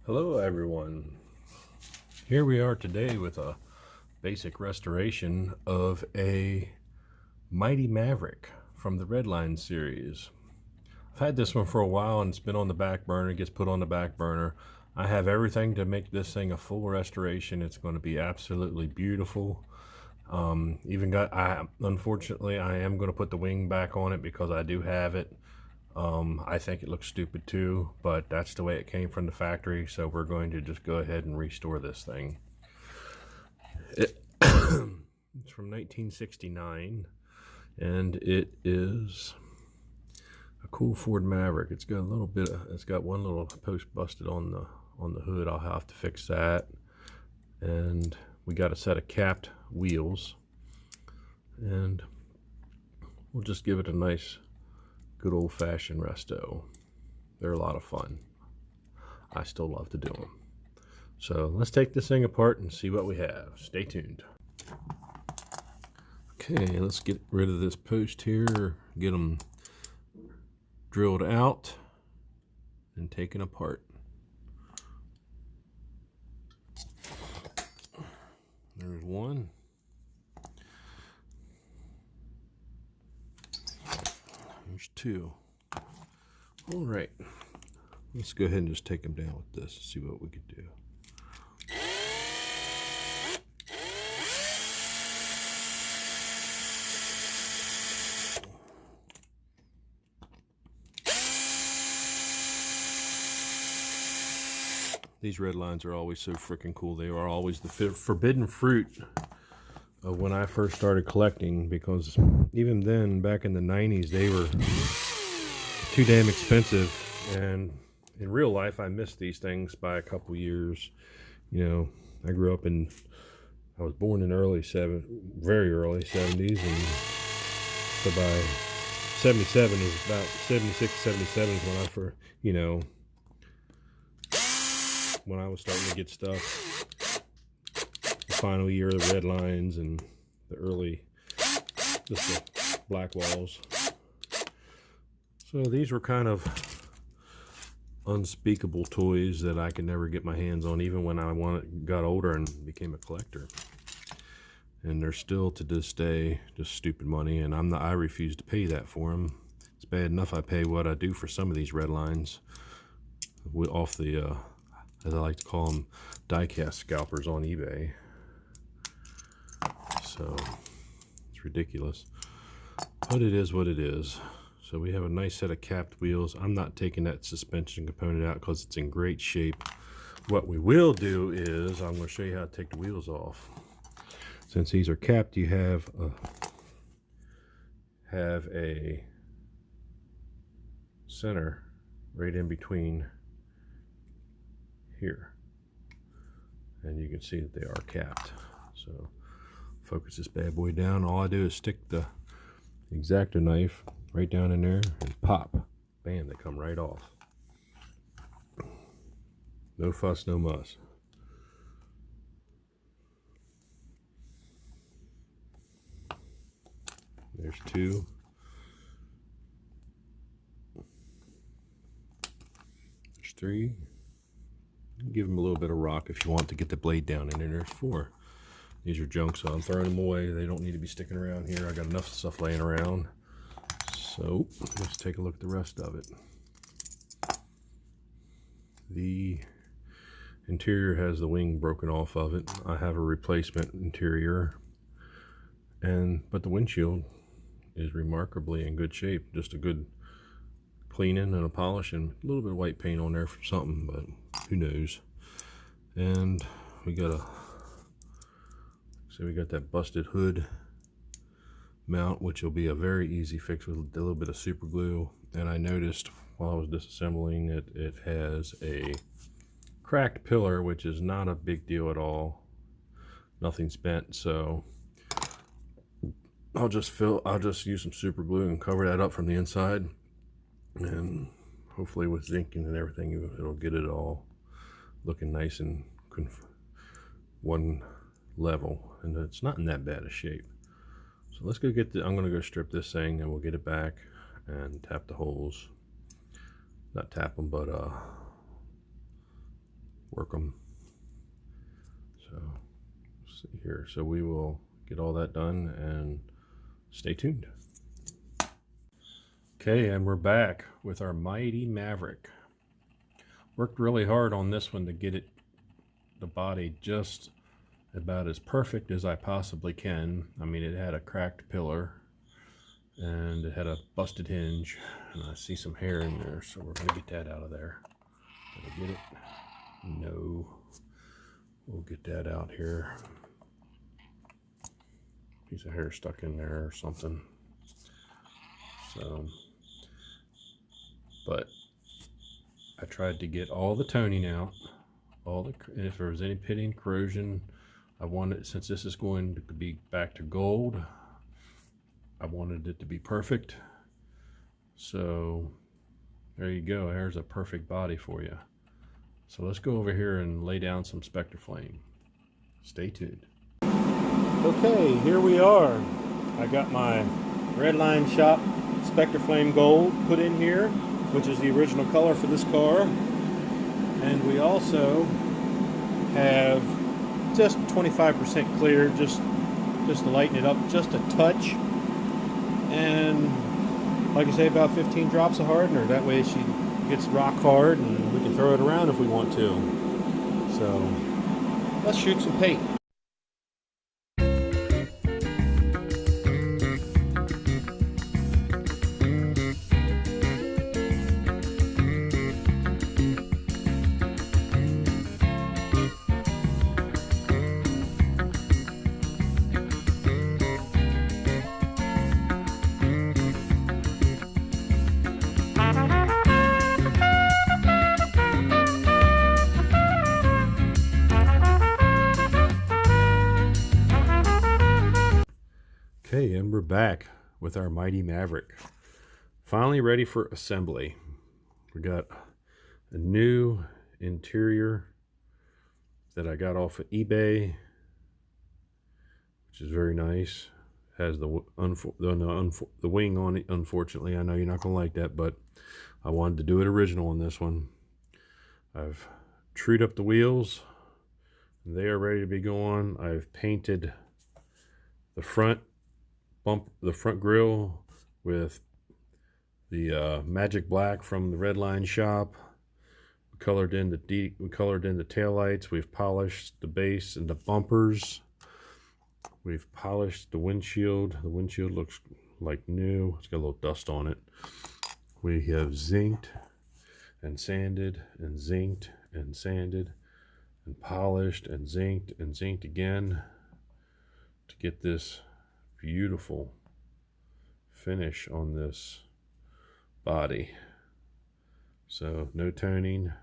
Hello everyone. Here we are today with a basic restoration of a Mighty Maverick from the Redline series. I've had this one for a while and it's been on the back burner. It gets put on the back burner. I have everything to make this thing a full restoration. It's going to be absolutely beautiful. Unfortunately, I am going to put the wing back on it because I do have it. I think it looks stupid too, but that's the way it came from the factory, so we're going to just go ahead and restore this thing. It's from 1969, and it is a cool Ford Maverick. It's got it's got one little post busted on the hood. I'll have to fix that. And we got a set of capped wheels, and we'll just give it a nice good old-fashioned resto. They're a lot of fun. I still love to do them. So let's take this thing apart and see what we have. Stay tuned. Okay, let's get rid of this post here, get them drilled out and taken apart. There's one. There's two. All right, let's go ahead and just take them down with this and see what we could do. These red lines are always so freaking cool. They are always the forbidden fruit of when I first started collecting, because even then, back in the 90s, they were too damn expensive. And in real life, I missed these things by a couple years. You know, I was born in very early 70s, and so by 77 is about 76, 77 is when I was starting to get stuff. The final year of the red lines and the early, just the black walls. So these were kind of unspeakable toys that I could never get my hands on, even when I got older and became a collector. And they're still to this day just stupid money, and I refuse to pay that for them. It's bad enough I pay what I do for some of these red lines off the as I like to call them, die-cast scalpers on eBay. So it's ridiculous, but it is what it is. So we have a nice set of capped wheels. I'm not taking that suspension component out because it's in great shape. What we will do is I'm going to show you how to take the wheels off. Since these are capped, you have a center right in between here, and you can see that they are capped. So focus this bad boy down. All I do is stick the X-Acto knife right down in there and pop. Bam, they come right off. No fuss, no muss. There's two. There's three. Give them a little bit of rock if you want to get the blade down in there. There's four. These are junk, so I'm throwing them away. They don't need to be sticking around here. I got enough stuff laying around. So let's take a look at the rest of it. The interior has the wing broken off of it. I have a replacement interior, but the windshield is remarkably in good shape. Just a good cleaning and a polish, and a little bit of white paint on there for something, but who knows. And we got that busted hood mount, which will be a very easy fix with a little bit of super glue. And I noticed while I was disassembling it, it has a cracked pillar, which is not a big deal at all. Nothing's bent, so I'll just use some super glue and cover that up from the inside, and hopefully with zinc and everything, it'll get it all looking nice and one level, and it's not in that bad a shape. So let's go I'm gonna go strip this thing, and we'll get it back and tap the holes. Not tap them, but work them. So let's see here. So we will get all that done and stay tuned. Okay, and we're back with our Mighty Maverick. Worked really hard on this one to get it, the body just about as perfect as I possibly can. I mean, it had a cracked pillar and it had a busted hinge, and I see some hair in there, so we're gonna get that out of there. Did I get it? No. We'll get that out here. Piece of hair stuck in there or something. So, but I tried to get all the toning out, and if there was any pitting, corrosion, I wanted, since this is going to be back to gold, I wanted it to be perfect. So there you go. There's a perfect body for you. So let's go over here and lay down some Spectraflame. Stay tuned. Okay, here we are. I got my Redline Shop Spectraflame Gold put in here, which is the original color for this car. And we also have just 25% clear, just to lighten it up just a touch. And like I say, about 15 drops of hardener. That way she gets rock hard and we can throw it around if we want to. So let's shoot some paint. Okay, and we're back with our Mighty Maverick. Finally ready for assembly. We got a new interior that I got off of eBay, which is very nice. Has the wing on it, unfortunately. I know you're not going to like that, but I wanted to do it original on this one. I've trued up the wheels. They are ready to be going. I've painted the front grille with the Magic Black from the Redline Shop. We colored in the taillights. We've polished the base and the bumpers. We've polished the windshield. The windshield looks like new. It's got a little dust on it. We have zinked and sanded and zinked and sanded and polished and zinked again to get this beautiful finish on this body. So no toning.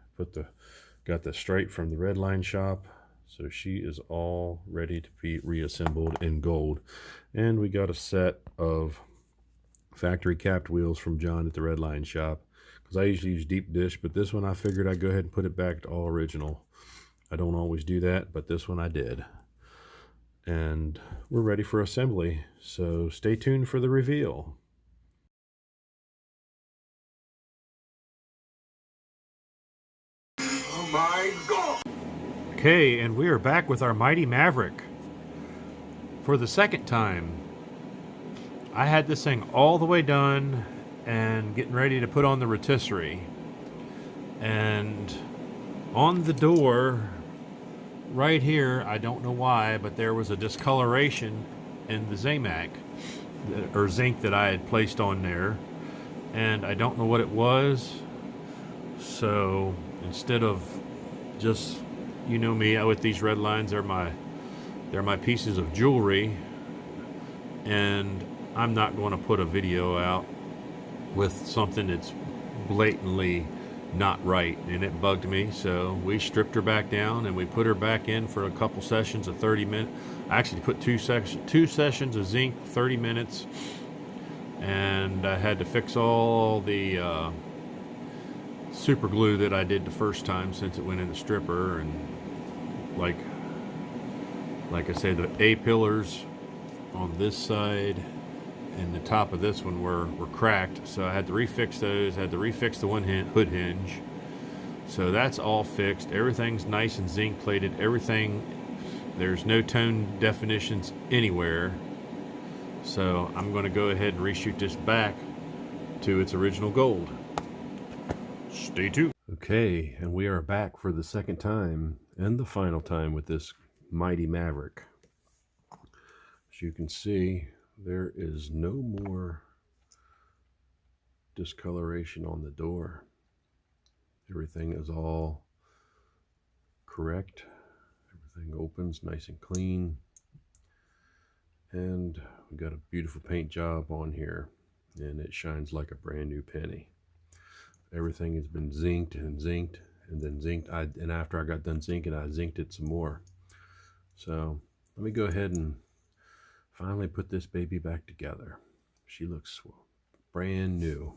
Got the stripe from the Redline Shop, so she is all ready to be reassembled in gold. And we got a set of factory capped wheels from John at the Redline Shop, because I usually use deep dish, but this one I figured I'd go ahead and put it back to all original. I don't always do that, but this one I did. And we're ready for assembly, so stay tuned for the reveal. Oh my God! Okay, and we are back with our Mighty Maverick for the second time. I had this thing all the way done and getting ready to put on the rotisserie, and on the door right here, I don't know why, but there was a discoloration in the Zamac or zinc that I had placed on there, and I don't know what it was. So instead of just, you know me, with these red lines, they're my pieces of jewelry, and I'm not going to put a video out with something that's blatantly not right, and it bugged me. So we stripped her back down and we put her back in for a couple sessions of 30 minutes. I actually put two sessions of zinc, 30 minutes, and I had to fix all the super glue that I did the first time, since it went in the stripper. And like I said, the A pillars on this side and the top of this one were cracked, so I had to refix those. I had to refix the hood hinge, So that's all fixed. Everything's nice and zinc plated. Everything, there's no tone definitions anywhere. So I'm going to go ahead and reshoot this back to its original gold. Stay tuned. Okay, and we are back for the second time and the final time with this Mighty Maverick. As you can see, there is no more discoloration on the door. Everything is all correct. Everything opens nice and clean. And we got a beautiful paint job on here, and it shines like a brand new penny. Everything has been zinked and zinked and then zinked. And after I got done zinking, I zinked it some more. So let me go ahead and finally put this baby back together. She looks brand new,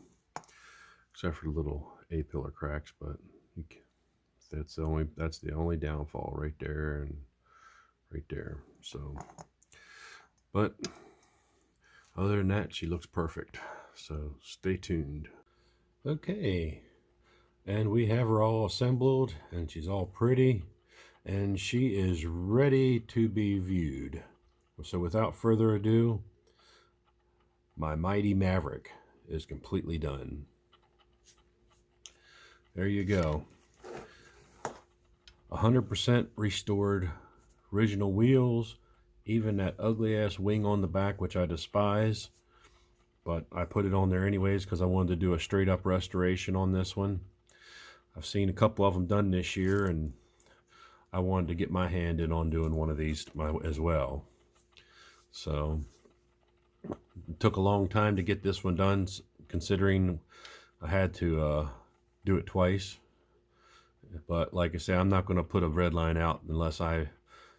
except for the little A-pillar cracks, but that's the only downfall right there and right there. So, but other than that, she looks perfect. So stay tuned. Okay, and we have her all assembled, and she's all pretty, and she is ready to be viewed. So without further ado, my Mighty Maverick is completely done. There you go. 100% restored original wheels, even that ugly ass wing on the back, which I despise, but I put it on there anyways because I wanted to do a straight up restoration on this one. I've seen a couple of them done this year, and I wanted to get my hand in on doing one of these as well. So it took a long time to get this one done, considering I had to do it twice. But like I say, I'm not going to put a red line out unless I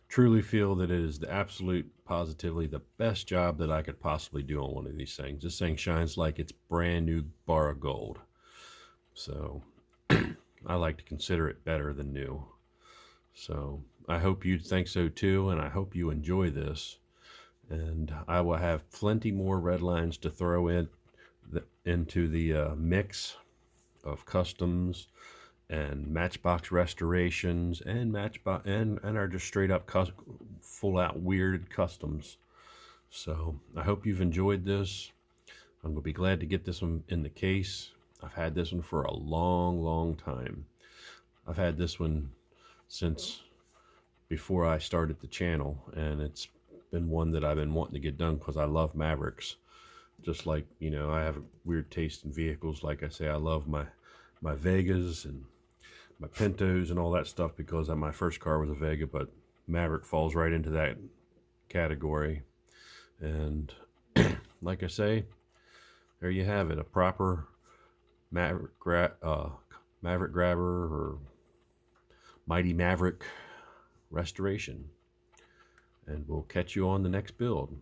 truly feel that it is the absolute, positively the best job that I could possibly do on one of these things. This thing shines like it's brand new bar of gold. So I like to consider it better than new. So I hope you think so too, and I hope you enjoy this. And I will have plenty more red lines to throw into the mix of customs and Matchbox restorations and our just straight up full out weird customs. So I hope you've enjoyed this. I'm gonna be glad to get this one in the case. I've had this one for a long time. I've had this one since before I started the channel, and it's been one that I've been wanting to get done because I love Mavericks. Just like, you know, I have a weird taste in vehicles. Like I say, I love my Vegas and my Pintos and all that stuff because my first car was a Vega, but Maverick falls right into that category. And like I say, there you have it, a proper Maverick grabber or Mighty Maverick restoration. And we'll catch you on the next build.